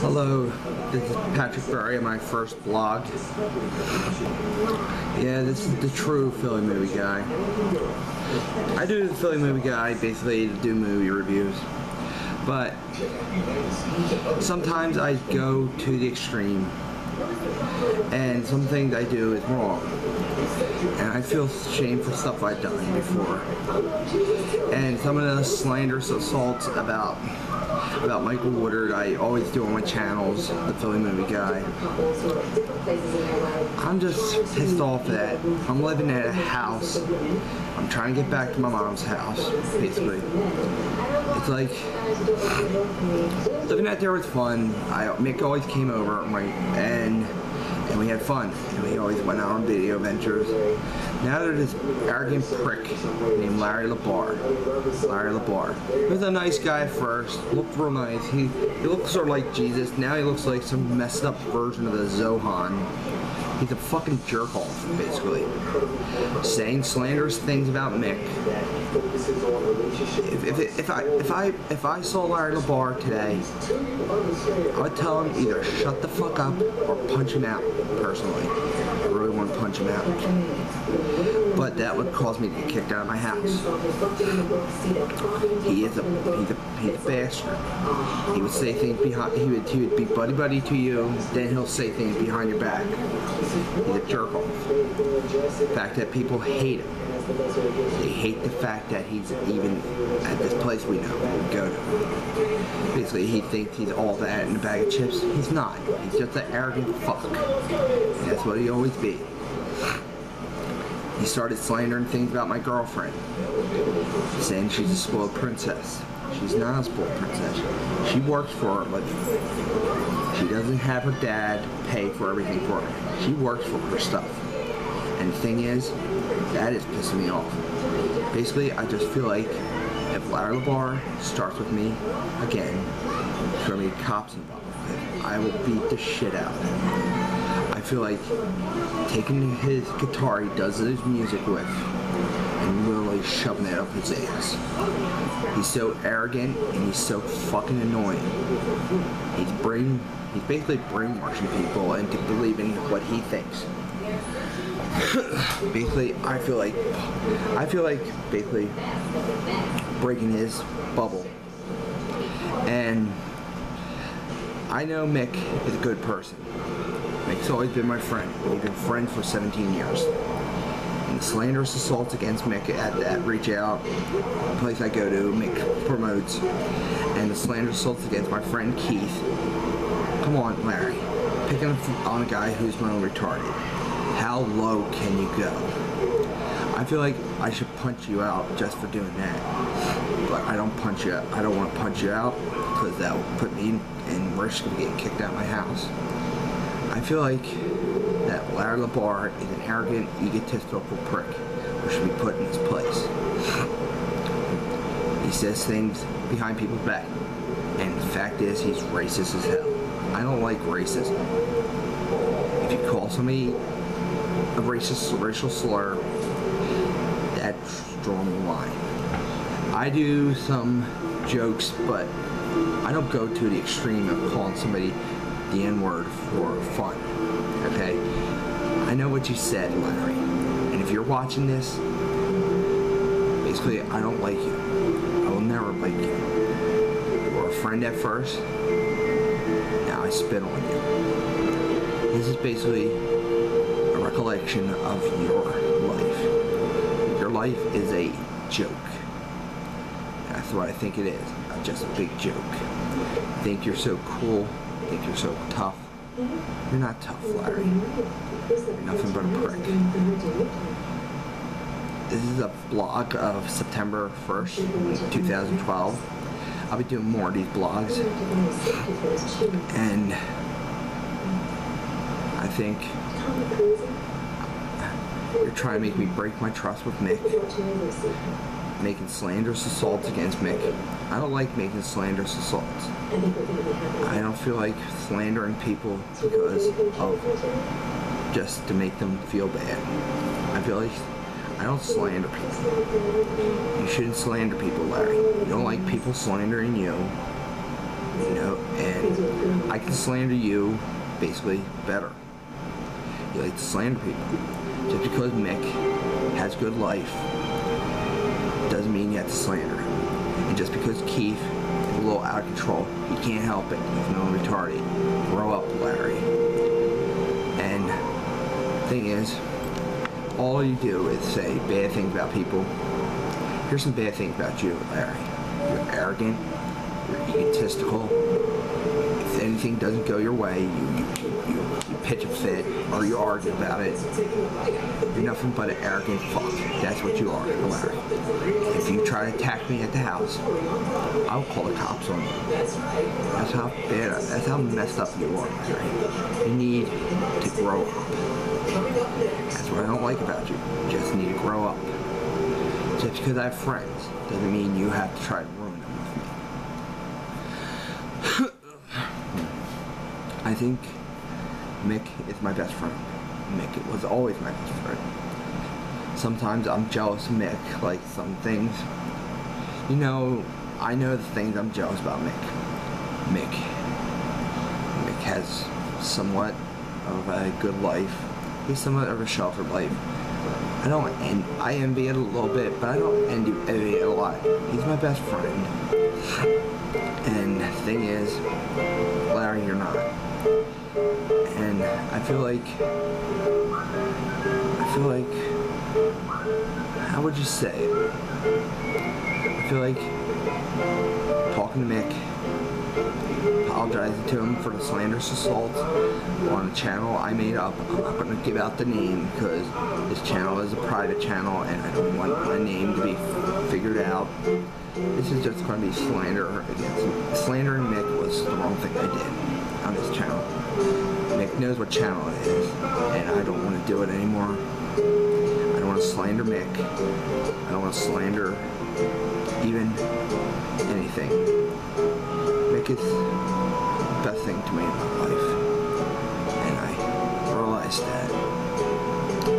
Hello, this is Patrick Berry, my first blog. Yeah, this is the true Philly movie guy. I do the Philly movie guy basically to do movie reviews, but sometimes I go to the extreme, and some things I do is wrong, and I feel shame for stuff I've done before. And some of the slanderous assaults about Michael Woodard I always do on my channels, the Philly movie guy. I'm just pissed off that I'm living at a house. I'm trying to get back to my mom's house, basically. It's like, living out there was fun. Mick always came over, and we had fun, and we always went out on video ventures. Now there's this arrogant prick named Larry Labarr. He was a nice guy at first, looked real nice. He looked sort of like Jesus. Now he looks like some messed up version of the Zohan. He's a fucking jerk off, basically. Saying slanderous things about Mick. If I saw Larry Labarr today, I would tell him either shut the fuck up or punch him out, personally. I really want to punch him out. But that would cause me to get kicked out of my house. He's a bastard. He would say things behind, he would be buddy to you, then he'll say things behind your back. He's a jerk off. The fact that people hate him. They hate the fact that he's even at this place we know we go to. Basically, he thinks he's all that in a bag of chips. He's not. He's just an arrogant fuck. And that's what he always be. He started slandering things about my girlfriend, saying she's a spoiled princess. She's not a spoiled princess. She works for her living. She doesn't have her dad pay for everything for her. She works for her stuff. And the thing is, that is pissing me off. Basically, I just feel like if Larry Labarr starts with me again, there's going to be cops involved. I will beat the shit out of him. I feel like taking his guitar he does his music with and literally shoving it up his ass. He's so arrogant and he's so fucking annoying. He's basically brainwashing people into believing what he thinks. Basically, I feel like basically breaking his bubble. And I know Mick is a good person. Mick's always been my friend. We've been friends for 17 years. And the slanderous assaults against Mick at that Reach Out place I go to, Mick promotes, and the slanderous assaults against my friend Keith. Come on, Larry. Picking on a guy who's mentally retarded. How low can you go? I feel like I should punch you out just for doing that. But I don't punch you out. I don't want to punch you out because that will put me in risk of getting kicked out of my house. I feel like that Larry Labarr is an arrogant, egotistical prick who should be put in his place. He says things behind people's back, and the fact is he's racist as hell. I don't like racism. If you call somebody a racial slur, that's drawing the line. I do some jokes, but I don't go to the extreme of calling somebody the N-word for fun, okay? I know what you said, Larry, and if you're watching this, basically, I don't like you. I will never like you. You were a friend at first, now I spit on you. This is basically a recollection of your life. Your life is a joke. That's what I think it is, just a big joke. You think you're so cool, you think you're so tough. You're not tough, Larry. You're nothing but a prick. This is a blog of September 1st, 2012. I'll be doing more of these blogs. And I think you're trying to make me break my trust with Mick. Making slanderous assaults against Mick. I don't like making slanderous assaults. I don't feel like slandering people because of just to make them feel bad. I feel like I don't slander people. You shouldn't slander people, Larry. You don't like people slandering you. You know, and I can slander you basically better. You like to slander people. Just because Mick has good life doesn't mean you have to slander him. And just because Keith is a little out of control, he can't help it. He's no retarded. Grow up, Larry. And the thing is, all you do is say bad things about people. Here's some bad things about you, Larry. You're arrogant. You're egotistical. If anything doesn't go your way, you pitch a fit or you argue about it. You're nothing but an arrogant fuck. That's what you are, Larry. If you try to attack me at the house, I'll call the cops on you. That's how bad, that's how messed up you are, Larry. You need to grow up. That's what I don't like about you. You just need to grow up. Just because I have friends doesn't mean you have to try to ruin them with me. I think Mick is my best friend. Mick was always my best friend. Sometimes I'm jealous of Mick, like some things. You know, I know the things I'm jealous about Mick. Mick has somewhat of a good life. He's somewhat of a sheltered life. I envy it a little bit, but I don't envy it a lot. He's my best friend. And the thing is, Larry, you're not. And I feel like, how would you say it? I feel like talking to Mick, apologizing to him for the slanderous assault on a channel I made up. I'm not going to give out the name because this channel is a private channel and I don't want my name to be figured out. This is just going to be slander against him. Slandering Mick was the wrong thing I did on this channel. Mick knows what channel it is, and I don't want to do it anymore. I don't want to slander Mick. I don't want to slander even anything. Mick is the best thing to me in my life, and I realized that.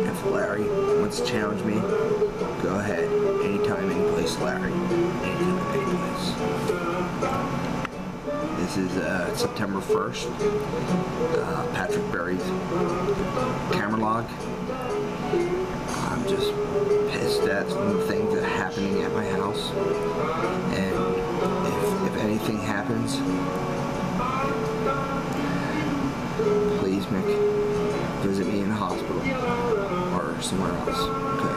If Larry wants to challenge me, go ahead. Anytime, any place, Larry. Anytime, any place. This is September 1st, Patrick Berry's camera log. I'm just pissed at some of the things that are happening at my house. And if anything happens, please, Mick, visit me in the hospital or somewhere else. Okay?